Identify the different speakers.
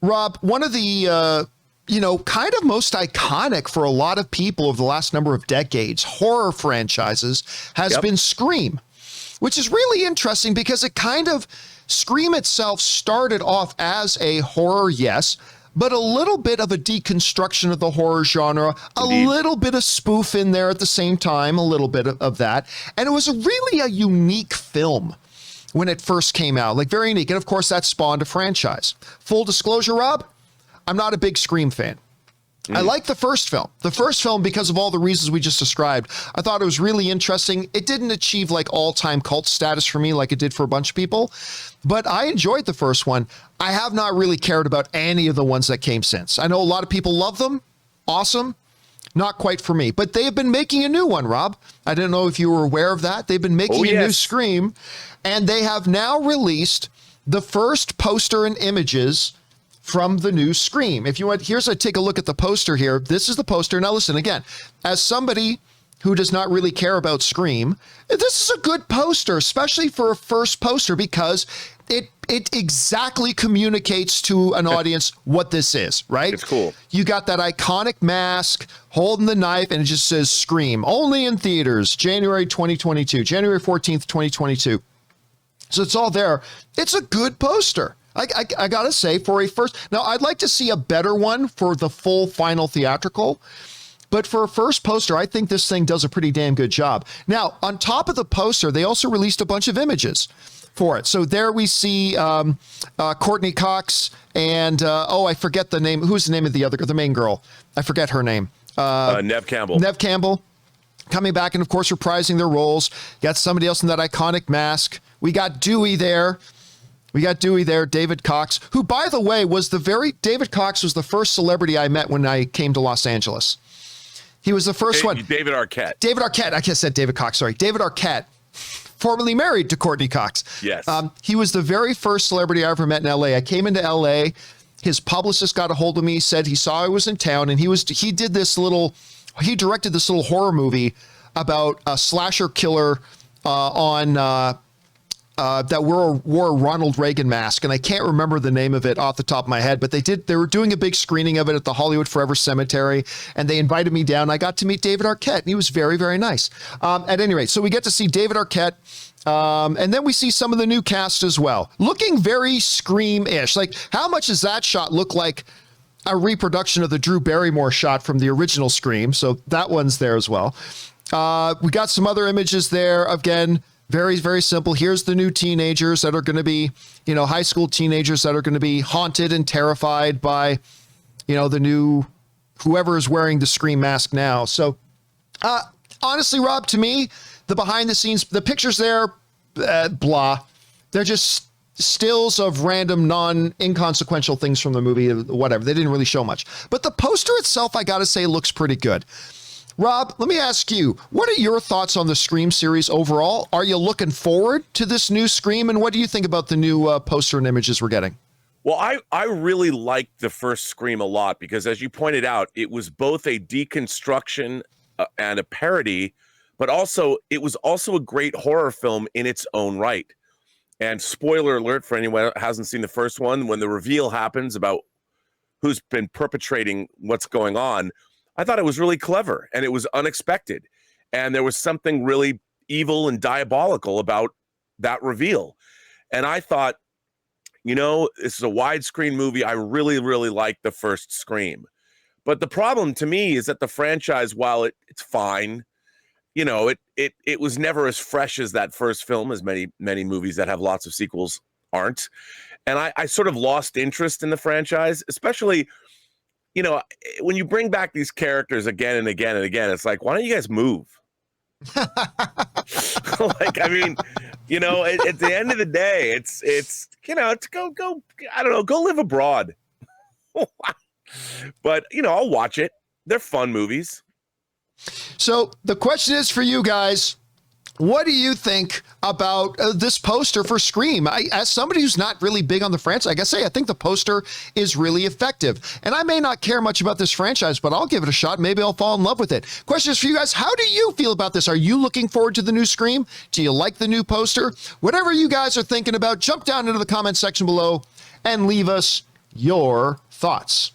Speaker 1: Rob, one of the, kind of most iconic for a lot of people over the last number of decades, horror franchises, has been Scream, which is really interesting because Scream itself started off as a horror, yes, but a little bit of a deconstruction of the horror genre, Indeed. A little bit of spoof in there at the same time, a little bit of that. And it was really a unique film when it first came out, like very unique. And of course, that spawned a franchise. Full disclosure, Rob, I'm not a big Scream fan. I like the first film. The first film, because of all the reasons we just described, I thought it was really interesting. It didn't achieve like all-time cult status for me like it did for a bunch of people, but I enjoyed the first one. I have not really cared about any of the ones that came since. I know a lot of people love them. Awesome. Not quite for me, but they have been making a new one, Rob. I didn't know if you were aware of that. They've been making a new Scream, and they have now released the first poster and images from the new Scream. If you want, take a look at the poster here. This is the poster. Now listen, again, as somebody who does not really care about Scream, this is a good poster, especially for a first poster, because it exactly communicates to an audience what this is, right?
Speaker 2: It's cool.
Speaker 1: You got that iconic mask holding the knife, and it just says Scream, only in theaters, January 2022, January 14th, 2022. So it's all there. It's a good poster. I gotta say, for a first, now I'd like to see a better one for the full final theatrical, but for a first poster, I think this thing does a pretty damn good job. Now, on top of the poster, they also released a bunch of images for it. So there we see Courtney Cox and, I forget the name. Who's the name of the main girl? I forget her name.
Speaker 2: Neve Campbell.
Speaker 1: Neve Campbell coming back and, of course, reprising their roles. Got somebody else in that iconic mask. We got Dewey there. David Cox, who, by the way, David Cox was the first celebrity I met when I came to Los Angeles. He was the first one.
Speaker 2: David Arquette.
Speaker 1: I just said David Cox, sorry. David Arquette, formerly married to Courtney Cox.
Speaker 2: Yes.
Speaker 1: He was the very first celebrity I ever met in LA. I came into LA. His publicist got a hold of me, said he saw I was in town, and he directed this little horror movie about a slasher killer that wore a Ronald Reagan mask, and I can't remember the name of it off the top of my head, but they were doing a big screening of it at the Hollywood Forever Cemetery, and they invited me down. I got to meet David Arquette, and he was very, very nice. At any rate, so we get to see David Arquette, and then we see some of the new cast as well, looking very Scream-ish. Like, how much does that shot look like a reproduction of the Drew Barrymore shot from the original Scream? So that one's there as well. We got some other images there. Again, very, very simple. Here's the new teenagers that are going to be, high school teenagers that are going to be haunted and terrified by, the new, whoever is wearing the Scream mask now. So, honestly, Rob, to me, the behind the scenes, the pictures there, blah. They're just stills of random, inconsequential things from the movie, whatever. They didn't really show much. But the poster itself, I got to say, looks pretty good. Rob, let me ask you, what are your thoughts on the Scream series overall? Are you looking forward to this new Scream? And what do you think about the new poster and images we're getting?
Speaker 2: Well, I really liked the first Scream a lot because, as you pointed out, it was both a deconstruction and a parody, but it was also a great horror film in its own right. And spoiler alert for anyone who hasn't seen the first one, when the reveal happens about who's been perpetrating what's going on, I thought it was really clever and it was unexpected. And there was something really evil and diabolical about that reveal. And I thought, this is a widescreen movie. I really, really like the first Scream. But the problem to me is that the franchise, while it's fine, it was never as fresh as that first film, as many movies that have lots of sequels aren't. And I sort of lost interest in the franchise, especially when you bring back these characters again and again and again, it's like, why don't you guys move? At the end of the day, it's go, I don't know, go live abroad. But, I'll watch it. They're fun movies.
Speaker 1: So the question is for you guys, what do you think about this poster for Scream? As somebody who's not really big on the franchise, I gotta say, I think the poster is really effective. And I may not care much about this franchise, but I'll give it a shot. Maybe I'll fall in love with it. Question is for you guys, how do you feel about this? Are you looking forward to the new Scream? Do you like the new poster? Whatever you guys are thinking about, jump down into the comment section below and leave us your thoughts.